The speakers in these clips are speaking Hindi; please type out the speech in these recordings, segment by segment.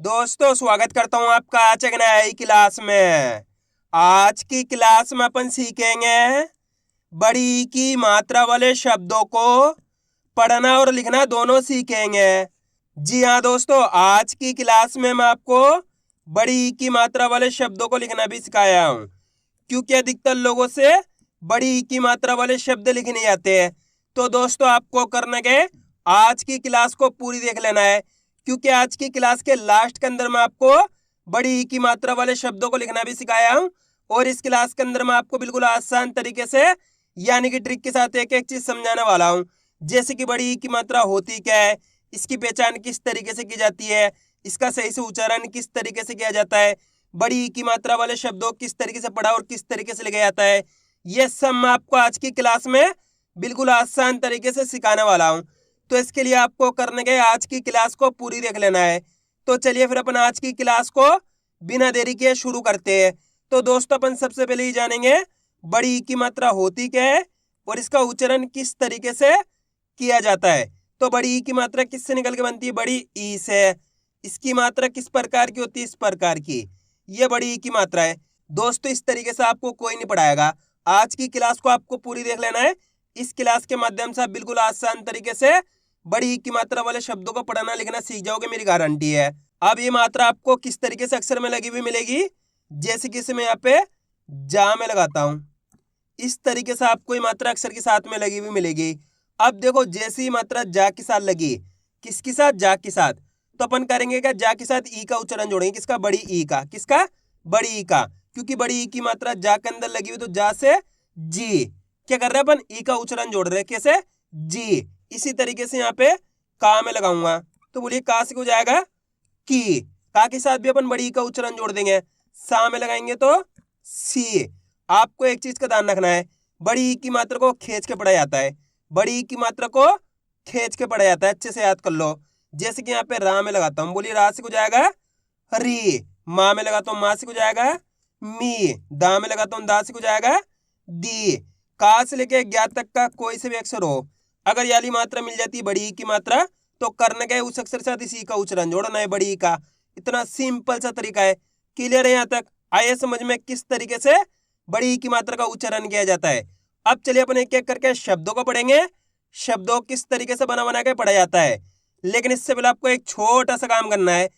दोस्तों स्वागत करता हूं आपका आज एक नई क्लास में। आज की क्लास में अपन सीखेंगे बड़ी ई की मात्रा वाले शब्दों को पढ़ना और लिखना दोनों सीखेंगे। जी हाँ दोस्तों, आज की क्लास में मैं आपको बड़ी ई की मात्रा वाले शब्दों को लिखना भी सिखाया हूँ, क्योंकि अधिकतर लोगों से बड़ी ई की मात्रा वाले शब्द लिख नहीं आते हैं। तो दोस्तों आपको करना क्या है, आज की क्लास को पूरी देख लेना है, क्योंकि आज की क्लास के लास्ट के अंदर मैं आपको बड़ी ई की मात्रा वाले शब्दों को लिखना भी सिखाया हूँ। और इस क्लास के अंदर मैं आपको बिल्कुल आसान तरीके से यानी कि ट्रिक के साथ एक एक चीज समझाने वाला हूँ। जैसे कि बड़ी ई की मात्रा होती क्या है, इसकी पहचान किस तरीके से की जाती है, इसका सही से उच्चारण किस तरीके से किया जाता है, बड़ी ई की मात्रा वाले शब्दों किस तरीके से पढ़ा और किस तरीके से लिखा जाता है, ये सब मैं आपको आज की क्लास में बिल्कुल आसान तरीके से सिखाने वाला हूँ। तो इसके लिए आपको करने के आज की क्लास को पूरी देख लेना है। तो चलिए फिर अपन आज की क्लास को बिना देरी के शुरू करते हैं। तो दोस्तों अपन सबसे पहले ही जानेंगे बड़ी ई की मात्रा होती क्या है और इसका उच्चारण किस तरीके से किया जाता है। तो बड़ी ई की मात्रा किससे निकल के बनती है, बड़ी ई से। इसकी मात्रा किस प्रकार की होती है, इस प्रकार की। ये बड़ी ई की मात्रा है दोस्तों। इस तरीके से आपको कोई नहीं पढ़ाएगा। आज की क्लास को आपको पूरी देख लेना है। इस क्लास के माध्यम से आप बिल्कुल आसान तरीके से बड़ी ई की मात्रा वाले शब्दों को पढ़ना लिखना सीख जाओगे, मेरी गारंटी है। अब ये मात्रा आपको किस तरीके से अक्षर में लगी हुई मिलेगी, जैसे कि इसे मैं यहाँ पे जा में लगाता हूं, इस तरीके से आपको ये मात्रा अक्षर के साथ में लगी हुई मिलेगी। अब देखो जैसी मात्रा जा के साथ लगी, किसके साथ, जा के साथ, तो अपन करेंगे क्या, जा के साथ ई का उच्चारण जोड़ेंगे। किसका, बड़ी ई का। किसका, बड़ी ई का, क्योंकि बड़ी ई की मात्रा जा के अंदर लगी हुई, तो जा से जी क्या कर रहे हैं अपन, ई का उच्चारण जोड़ रहे हैं। कैसे, जी। इसी तरीके से यहाँ पे का में लगाऊंगा, तो बोलिए का से हो जाएगा की। का के साथ भी अपन बड़ी ई का उच्चारण जोड़ देंगे। सा में लगाएंगे तो सी। आपको एक चीज का ध्यान रखना है, बड़ी ई की मात्रा को खींच के पढ़ा जाता है। बड़ी ई की मात्रा को खींच के पढ़ा जाता है, अच्छे से याद कर लो। जैसे कि यहाँ पे रा में लगाता हूँ, बोलिए रा से हो जाएगा री। माँ में लगाता हूँ, माँ से हो जाएगा मी। दा में लगाता हूँ, दा से हो जाएगा दी। का से लेके ज्ञा तक का कोई से भी अक्षर हो, अगर याली मात्रा मिल जाती है बड़ी ई की मात्रा, तो करने के उस अक्षर के साथ इसी का उच्चारण जोड़ना है, बड़ी ई का। इतना सिंपल सा तरीका है। क्लियर है यहाँ तक? आइए समझ में किस तरीके से बड़ी ई की मात्रा का उच्चारण किया जाता है। अब चलिए अपन एक एक करके शब्दों को पढ़ेंगे। शब्दों किस तरीके से बना बना के पढ़ा जाता है। लेकिन इससे पहले आपको एक छोटा सा काम करना है।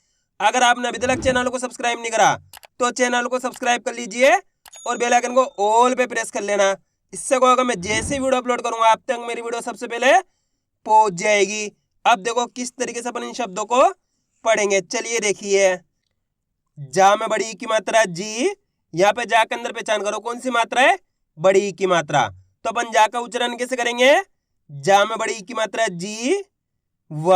अगर आपने अभी तक चैनल को सब्सक्राइब नहीं करा, तो चैनल को सब्सक्राइब कर लीजिए और बेल आइकन को ऑल पे प्रेस कर लेना। इससे को अगर मैं जैसे वीडियो अपलोड करूंगा, आप तक मेरी वीडियो सबसे पहले पहुंच जाएगी। अब देखो किस तरीके से अपन इन शब्दों को पढ़ेंगे। चलिए देखिए, जा में बड़ी ई की मात्रा जी। यहाँ पे जा के अंदर पहचान करो कौन सी मात्रा है, बड़ी ई की मात्रा। तो अपन जा का उच्चारण कैसे करेंगे, जा में बड़ी ई की मात्रा जी व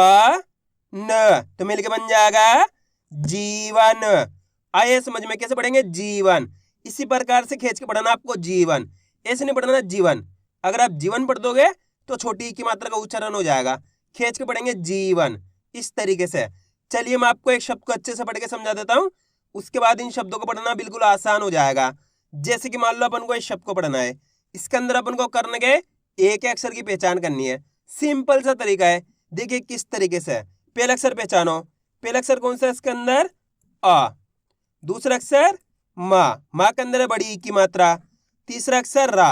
न, तो मिलके बन जाएगा जीवन। आइए समझ में कैसे पढ़ेंगे, जीवन। इसी प्रकार से खींच के पढ़ना आपको, जीवन। ऐसे नहीं पढ़ना जीवन। अगर आप जीवन पढ़ दोगे तो छोटी ई की मात्रा का उच्चारण हो जाएगा। खींच के पढ़ेंगे जीवन, इस तरीके से। चलिए मैं आपको एक शब्द को अच्छे से पढ़ के समझा देता हूँ, उसके बाद इन शब्दों को पढ़ना बिल्कुल आसान हो जाएगा। जैसे कि मान लो अपन को इस शब्द को पढ़ना है, इसके अंदर अपन को करने के एक अक्षर की पहचान करनी है। सिंपल सा तरीका है, देखिए किस तरीके से। पहला अक्षर पहचानो, पहला अक्षर कौन सा है इसके अंदर, आ। दूसरा अक्षर माँ के अंदर है बड़ी ई की मात्रा। तीसरा अक्षर रा।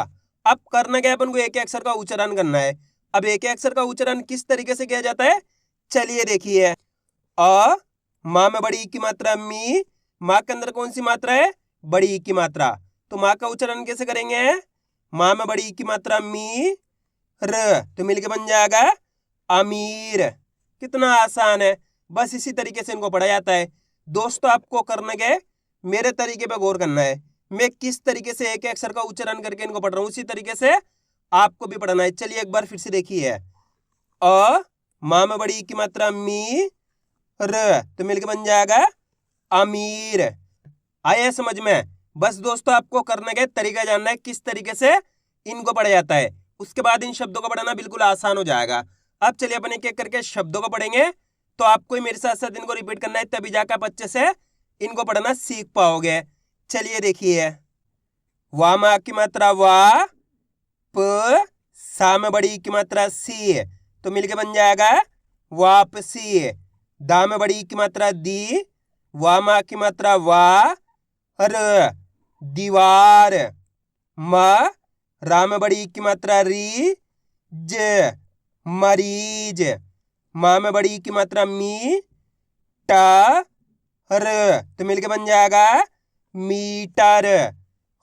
अब करना क्या है, अपन को एक अक्षर का उच्चारण करना है। अब एक अक्षर का उच्चारण किस तरीके से किया जाता है, चलिए देखिए। अ, माँ में बड़ी ई की मात्रा मी। माँ के अंदर कौन सी मात्रा है, बड़ी ई की मात्रा। तो माँ का उच्चारण कैसे करेंगे, माँ में बड़ी ई की मात्रा मी र, तो मिलके बन जाएगा अमीर। कितना आसान है, बस इसी तरीके से इनको पढ़ा जाता है। दोस्तों आपको करना क्या है, मेरे तरीके पे गौर करना है। मैं किस तरीके से एक अक्षर का उच्चारण करके इनको पढ़ रहा हूँ, उसी तरीके से आपको भी पढ़ना है। चलिए एक बार फिर से देखिए, अ, माँ में बड़ी ई की मात्रा मी र, तो मिलके बन जाएगा अमीर। आया समझ में? बस दोस्तों आपको करने का तरीका जानना है, किस तरीके से इनको पढ़ा जाता है। उसके बाद इन शब्दों को पढ़ना बिल्कुल आसान हो जाएगा। अब चलिए अपन एक एक करके शब्दों को पढ़ेंगे, तो आपको मेरे साथ साथ इनको रिपीट करना है, तभी जाकर आप अच्छे से इनको पढ़ना सीख पाओगे। चलिए देखिए, वा माँ की मात्रा वा, प, सा में बड़ी की मात्रा सी, तो मिलके बन जाएगा वापसी। दा में बड़ी की मात्रा दी, वा मा की मात्रा वा, र दीवार, म रा में बड़ी की मात्रा री, ज मरीज, मा में बड़ी की मात्रा मी, टा र तो मिलके बन जाएगा मीटर,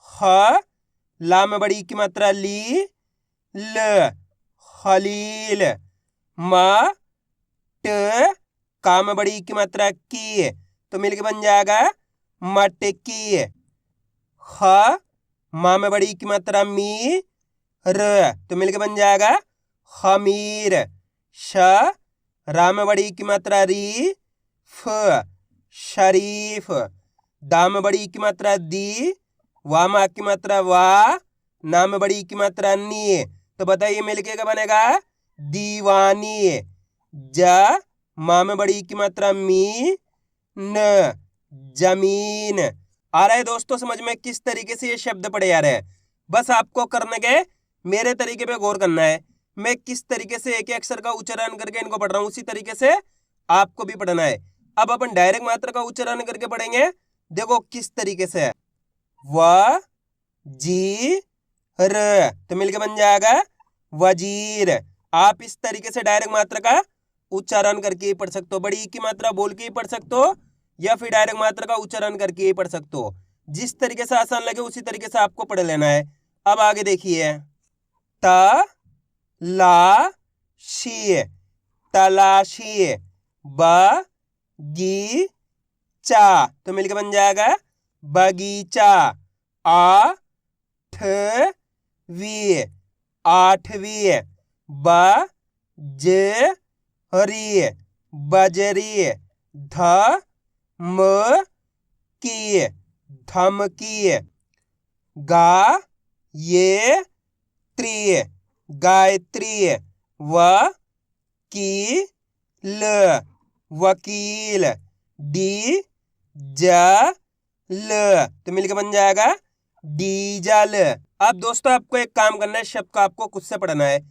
ह ला में बड़ी की मात्रा ली, ल खलील, म ट का में बड़ी की मात्रा की तो मिलके बन जाएगा मटकी, ख मा में बड़ी की मात्रा मी, र तो मिलके बन जाएगा खमीर, श रा में बड़ी की मात्रा री, फ शरीफ, दा में बड़ी की मात्रा दी, वा मा की मात्रा वा, ना में बड़ी की मात्रा नी तो बताइए मिलके क्या बनेगा दीवानी, ज मा में बड़ी की मात्रा मी, न जमीन। आ रहा है दोस्तों समझ में किस तरीके से ये शब्द पढ़े जा रहे हैं। बस आपको करने के मेरे तरीके पे गौर करना है। मैं किस तरीके से एक अक्षर का उच्चारण करके इनको पढ़ रहा हूँ उसी तरीके से आपको भी पढ़ना है। अब अपन डायरेक्ट मात्रा का उच्चारण करके पढ़ेंगे। देखो किस तरीके से, व जी र तो मिलके बन जाएगा वजीर। आप इस तरीके से डायरेक्ट मात्रा का उच्चारण करके ही पढ़ सकते हो, बड़ी की मात्रा बोल के ही पढ़ सकते हो या फिर डायरेक्ट मात्रा का उच्चारण करके ही पढ़ सकते हो। जिस तरीके से आसान लगे उसी तरीके से आपको पढ़ लेना है। अब आगे देखिए, त ला शी तलाशी, ब गी चा तो मिलके बन जाएगा बगीचा, आ ठ वी आठवीं, ब ज री बजरी, ध म की धमकी, गा ये त्री गायत्री, व की ल वकील, डी ज ल तो मिलकर बन जाएगा डीजल। अब दोस्तों आपको एक काम करना है, शब्द को आपको खुद से पढ़ना है।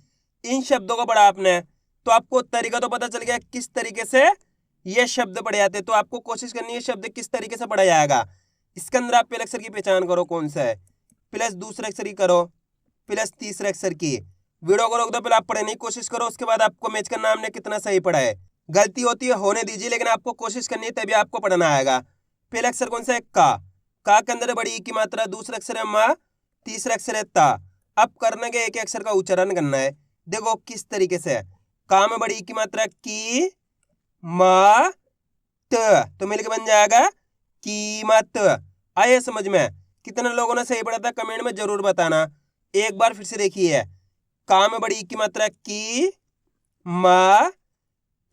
इन शब्दों को पढ़ा आपने तो आपको तरीका तो पता चल गया किस तरीके से ये शब्द पढ़े जाते हैं। तो आपको कोशिश करनी है शब्द किस तरीके से पढ़ा जाएगा। इसके अंदर आप पहले अक्षर की पहचान करो कौन सा है, प्लस दूसरे अक्षर की करो, प्लस तीसरे अक्षर की। वीडियो को रोक दो, पहले आप पढ़ने की कोशिश करो, उसके बाद आपको मैच करना हमने कितना सही पढ़ा है। गलती होती है होने दीजिए, लेकिन आपको कोशिश करनी है तभी आपको पढ़ना आएगा। पहला अक्षर कौन सा है, का के अंदर बड़ी की मात्रा, दूसरा अक्षर है मा, तीसरा अक्षर है ता। अब करने के एक अक्षर का उच्चारण करना है। देखो किस तरीके से, का में बड़ी की मात्रा की, मा त तो मिलकर बन जाएगा कीमत। आए समझ में? कितने लोगों ने सही पढ़ा था कमेंट में जरूर बताना। एक बार फिर से देखिए, का में बड़ी की मात्रा की, मा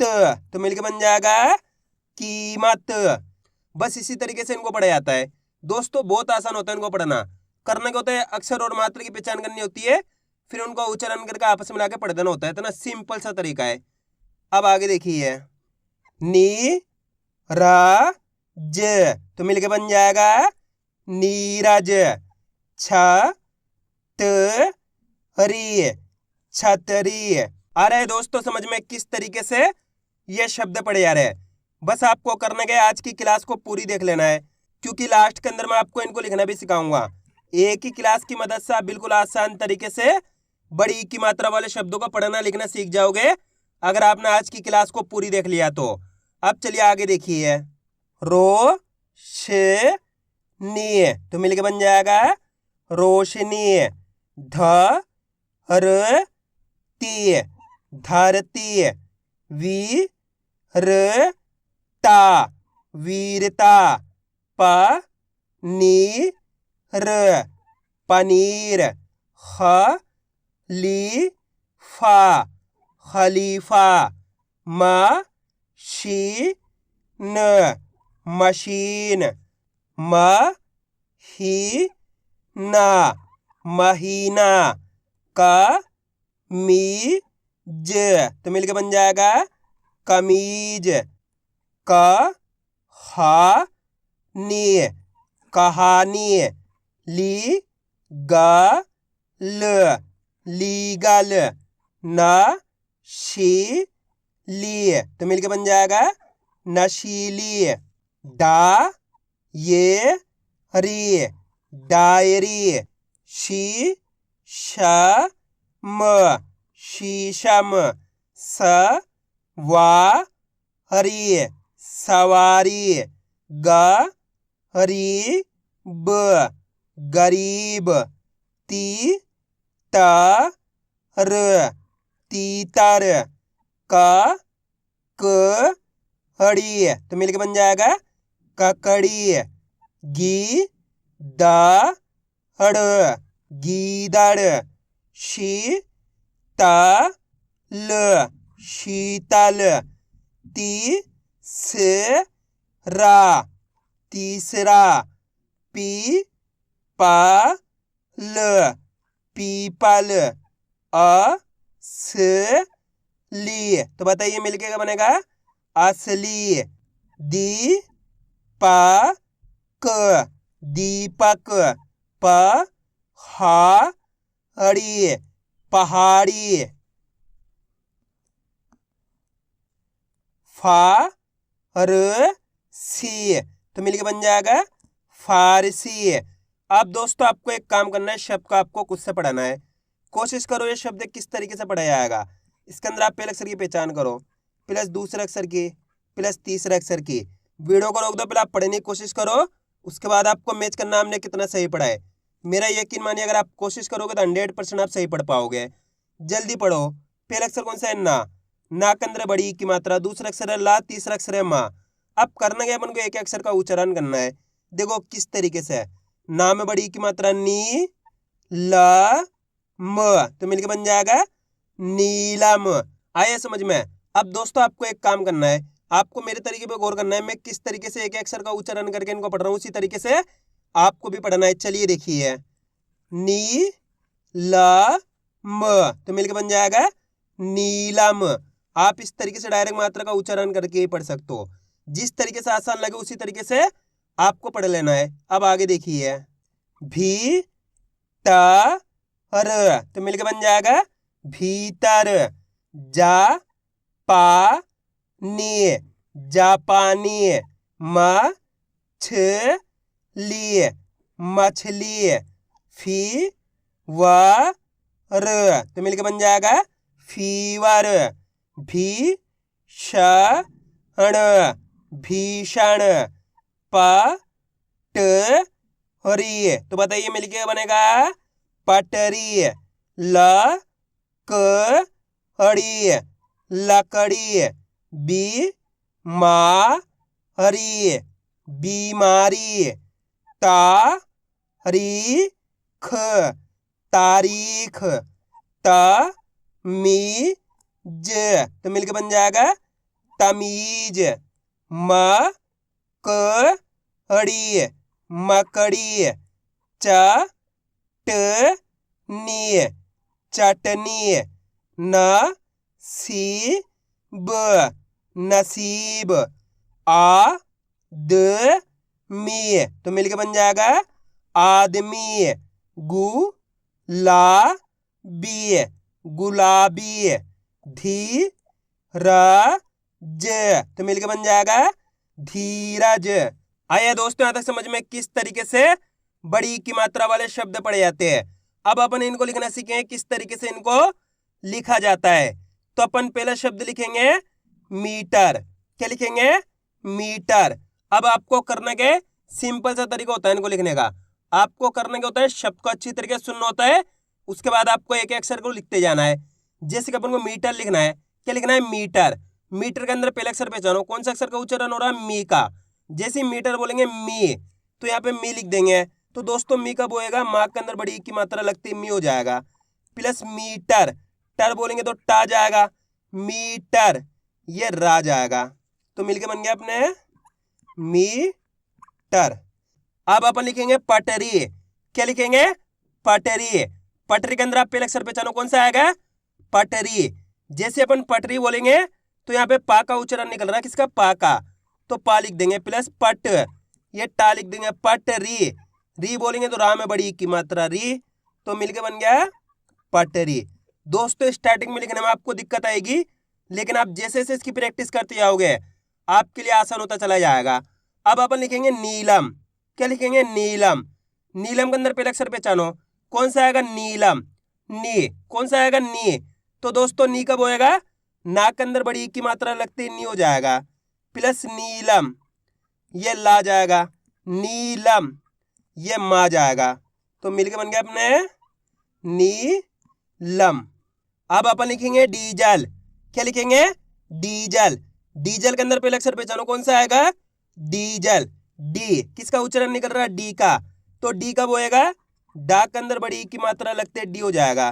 त तो मिलकर बन जाएगा कीमत। बस इसी तरीके से इनको पढ़ा जाता है। दोस्तों बहुत आसान होता है इनको पढ़ना। करने को होता है अक्षर और मात्रा की पहचान करनी होती है, फिर उनको उच्चारण करके आपस में मिला के पढ़ देना होता है। इतना सिंपल सा तरीका है। अब आगे देखिए, नी रा ज तो मिलके बन जाएगा नीरज, छ त री छतरी। आ रहा है दोस्तों समझ में किस तरीके से ये शब्द पढ़े जा रहे हैं। बस आपको करने के आज की क्लास को पूरी देख लेना है, क्योंकि लास्ट के अंदर मैं आपको इनको लिखना भी सिखाऊंगा। एक ही क्लास की मदद से आप बिल्कुल आसान तरीके से बड़ी की मात्रा वाले शब्दों को पढ़ना लिखना सीख जाओगे, अगर आपने आज की क्लास को पूरी देख लिया तो। अब चलिए आगे देखिए, रो श नी तो मिलके बन जाएगा रोशनी, ध र ती धरती, वी र ता वीरता, प नी र पनीर, ख ली फा खलीफा, म शी न मशीन, म ही ना महीना, क मी ज तो मिलके बन जाएगा कमीज, क हा नी कहानी, ली ग ल लीगल, न शी ली तो मिलके बन जाएगा नशीली। डा ये री डायरी। शी श म शीशम। स वा हरी सवारी। ग हरी ब गरीब। ती त र तीतर। क क हड़ी तो मिलके बन जाएगा ककड़ी। गी द हड़ गीदड़। शी त ल शीतल। ती से रा तीसरा। पी पा ल पीपल। अ स ली तो बताइए मिलके क्या बनेगा असली। दी पा क दीपक। प हा हड़ी पहाड़ी। फा र सी तो मिलके बन जाएगा फारसी। अब दोस्तों आपको एक काम करना है, शब्द को आपको खुद से पढ़ाना है। कोशिश करो ये शब्द किस तरीके से पढ़ा जाएगा। इसके अंदर आप पहले अक्षर की पहचान करो, प्लस दूसरे अक्षर की, प्लस तीसरे अक्षर की। वीडियो को रोक दो, पहले आप पढ़ने की कोशिश करो, उसके बाद आपको मैच करना हमने कितना सही पढ़ा है। मेरा यकीन मानिए अगर आप कोशिश करोगे तो 100% आप सही पढ़ पाओगे। जल्दी पढ़ो। पहला अक्षर कौन सा है ना के अंदर बड़ी की मात्रा, दूसरा अक्षर है ला, तीसरा अक्षर है माँ। अब करना क्या, अपन को एक अक्षर का उच्चारण करना है। देखो किस तरीके से, ना में बड़ी की मात्रा नी ल म तो मिलके बन जाएगा नीलम। आया समझ में। अब दोस्तों आपको एक काम करना है, आपको मेरे तरीके पे गौर करना है। मैं किस तरीके से एक अक्षर का उच्चारण करके इनको पढ़ रहा हूँ, उसी तरीके से आपको भी पढ़ना है। चलिए देखिए, नी ल म तो मिलके बन जाएगा नीलम। आप इस तरीके से डायरेक्ट मात्रा का उच्चारण करके ही पढ़ सकते हो। जिस तरीके से आसान लगे उसी तरीके से आपको पढ़ लेना है। अब आगे देखिए, भी ता र तो मिलके बन जाएगा भीतर। जा पा नी जापानी। म छ ली मछली। फी व र तो मिलके बन जाएगा फीवर। भी ष ण भीषण। प ट री तो बताइए मिलके बनेगा पटरी। ल क हड़ी लकड़ी। बी मा हरी बीमारी। ता हरी ख तारीख। त मी ज तो मिलके बन जाएगा तमीज। म क हड़ी मकड़ी। च ट नी चटनी। न सी ब नसीब। आ द मी तो मिलके बन जाएगा आदमी। गु ला बी गुलाबी। धी र ज तो मिलके बन जाएगा धीरज। आइए दोस्तों, यहां तक समझ में किस तरीके से बड़ी की मात्रा वाले शब्द पढ़े जाते हैं। अब अपन इनको लिखना सीखेंगे किस तरीके से इनको लिखा जाता है। तो अपन पहला शब्द लिखेंगे मीटर। क्या लिखेंगे मीटर। अब आपको करने के सिंपल सा तरीका होता है इनको लिखने का। आपको करने के होता है शब्द को अच्छी तरीके से सुनना होता है, उसके बाद आपको एक अक्षर को लिखते जाना है। जैसे कि अपन को मीटर लिखना है, क्या लिखना है मीटर। मीटर के अंदर पहला अक्षर पहचानो, कौन सा अक्षर का उच्चारण हो रहा है मी का। जैसे मीटर बोलेंगे मी तो यहाँ पे मी लिख देंगे। तो दोस्तों मी कब होएगा, माँ के अंदर बड़ी की मात्रा लगती मी हो जाएगा। प्लस मीटर, टर बोलेंगे तो टा जाएगा, मीटर ये रा जाएगा। तो मिलके बन गया अपने मीटर। अब अपन लिखेंगे पटरी। क्या लिखेंगे पटरी। पटरी के अंदर आप पहले अक्षर पहचानो, कौन सा आएगा पटरी। जैसे अपन पटरी बोलेंगे तो यहाँ पे पा का उच्चारण निकल रहा है, किसका पा का, तो पा लिख देंगे प्लस पट ये टा लिख देंगे पटरी। री बोलेंगे तो रा में बड़ी की मात्रा री, तो मिलके बन गया पटरी। दोस्तों स्टार्टिंग में लिखने में आपको दिक्कत आएगी, लेकिन आप जैसे जैसे इसकी प्रैक्टिस करते जाओगे आपके लिए आसान होता चला जाएगा। अब अपन लिखेंगे नीलम। क्या लिखेंगे? नीलम। नीलम के अंदर पहले अक्षर पहचानो, कौन सा आएगा? नीलम। नी, कौन सा आएगा? नी। तो दोस्तों नी कब होएगा? नाक के अंदर बड़ी की मात्रा लगती नी हो जाएगा, प्लस नीलम, ये ला जाएगा, नीलम, ये मा जाएगा, तो मिलके बन गया अपने नीलम। अब अपन लिखेंगे डीजल। क्या लिखेंगे? डीजल। डीजल के अंदर पहले अक्षर पहचानो, कौन सा आएगा? डीजल। डी, किसका उच्चारण निकल रहा है? डी का। तो डी कब होएगा? डाक के अंदर बड़ी की मात्रा लगते डी हो जाएगा,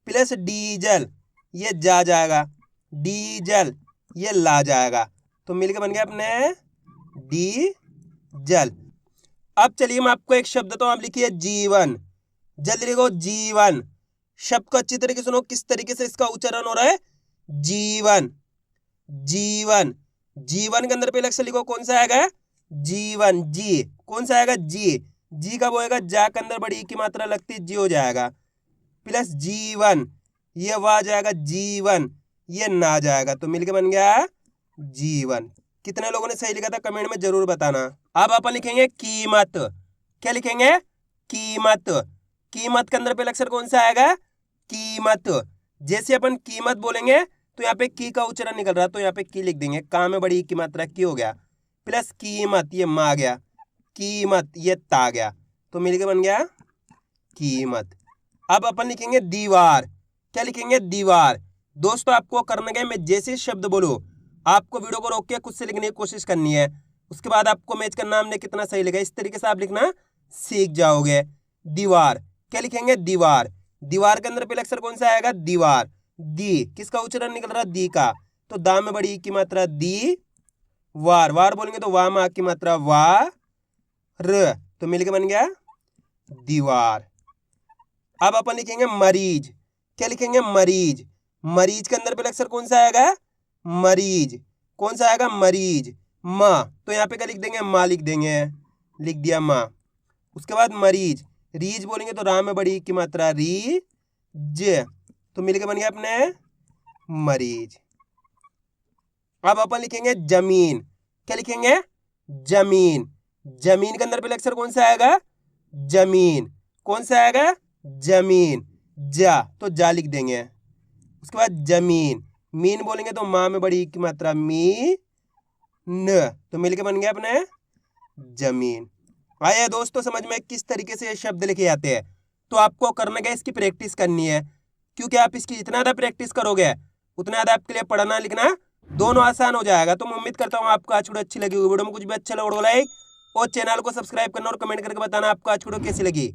प्लस डीजल, ये जा जाएगा, डीजल, ये ला जाएगा, तो मिलके बन गया अपने डीजल। अब चलिए मैं आपको एक शब्द तो आप लिखिए जीवन। जल्दी लिखो जीवन। शब्द को अच्छी तरीके से सुनो, किस तरीके से इसका उच्चारण हो रहा है? जीवन। जीवन। जीवन के अंदर पहले अक्षर लिखो, कौन सा आएगा? जीवन। जी, कौन सा आएगा? जी। जी कब होएगा? जा के अंदर बड़ी की मात्रा लगती जी हो जाएगा, प्लस जीवन, ये वा जाएगा, जीवन, ये ना जाएगा, तो मिलके बन गया जीवन। कितने लोगों ने सही लिखा था कमेंट में जरूर बताना। अब अपन लिखेंगे कीमत। क्या लिखेंगे? कीमत। कीमत के अंदर पहले अक्षर कौन सा आएगा? कीमत। जैसे अपन कीमत बोलेंगे तो यहाँ पे की का उच्चारण निकल रहा है, तो यहाँ पे की लिख देंगे, का में बड़ी की मात्रा की हो गया, प्लस कीमत, ये मा गया, कीमत, ये ता गया, तो मिलके बन गया कीमत। अब अपन लिखेंगे दीवार। क्या लिखेंगे? दीवार। दोस्तों आपको करना क्या है, मैं जैसे शब्द बोलूं आपको वीडियो को रोक के खुद से लिखने की कोशिश करनी है, उसके बाद आपको मैच करना हमने कितना सही लिखा, इस तरीके से आप लिखना सीख जाओगे। दीवार। क्या लिखेंगे? दीवार। दीवार के अंदर पहले अक्षर कौन सा आएगा? दीवार। दी, किसका उच्चारण निकल रहा है? दी का, तो दा में बड़ी की मात्रा दी, वार, वार बोलेंगे तो वाह मा की मात्रा वाह र, तो मिलके बन गया दीवार। अब अपन लिखेंगे मरीज। क्या लिखेंगे? मरीज। मरीज के अंदर पहले अक्षर कौन सा आएगा? मरीज। कौन सा आएगा? मरीज। माँ, तो यहाँ पे क्या लिख देंगे? माँ लिख देंगे, लिख दिया माँ। उसके बाद मरीज, रीज बोलेंगे तो रा में बड़ी की मात्रा री ज, तो मिलके बन गया अपने मरीज। अब अपन लिखेंगे जमीन। क्या लिखेंगे? जमीन। जमीन के अंदर पहले अक्षर कौन सा आएगा? जमीन। कौन सा आएगा? जमीन। जा, तो जा लिख देंगे। उसके बाद जमीन। मीन बोलेंगे तो माँ में बड़ी की मात्रा मी न, तो मिलके बन गया अपने जमीन। आया दोस्तों समझ में किस तरीके से ये शब्द लिखे जाते हैं? तो आपको करना क्या, इसकी प्रैक्टिस करनी है, क्योंकि आप इसकी जितना ज़्यादा प्रैक्टिस करोगे उतना ज़्यादा आपके लिए पढ़ना लिखना दोनों आसान हो जाएगा। तो मैं उम्मीद करता हूँ आपको आज वीडियो अच्छी लगी होगी। वीडियो में कुछ भी अच्छा लगा लाइक और चैनल को सब्सक्राइब करना और कमेंट करके बताना आपको आज वीडियो कैसी लगी।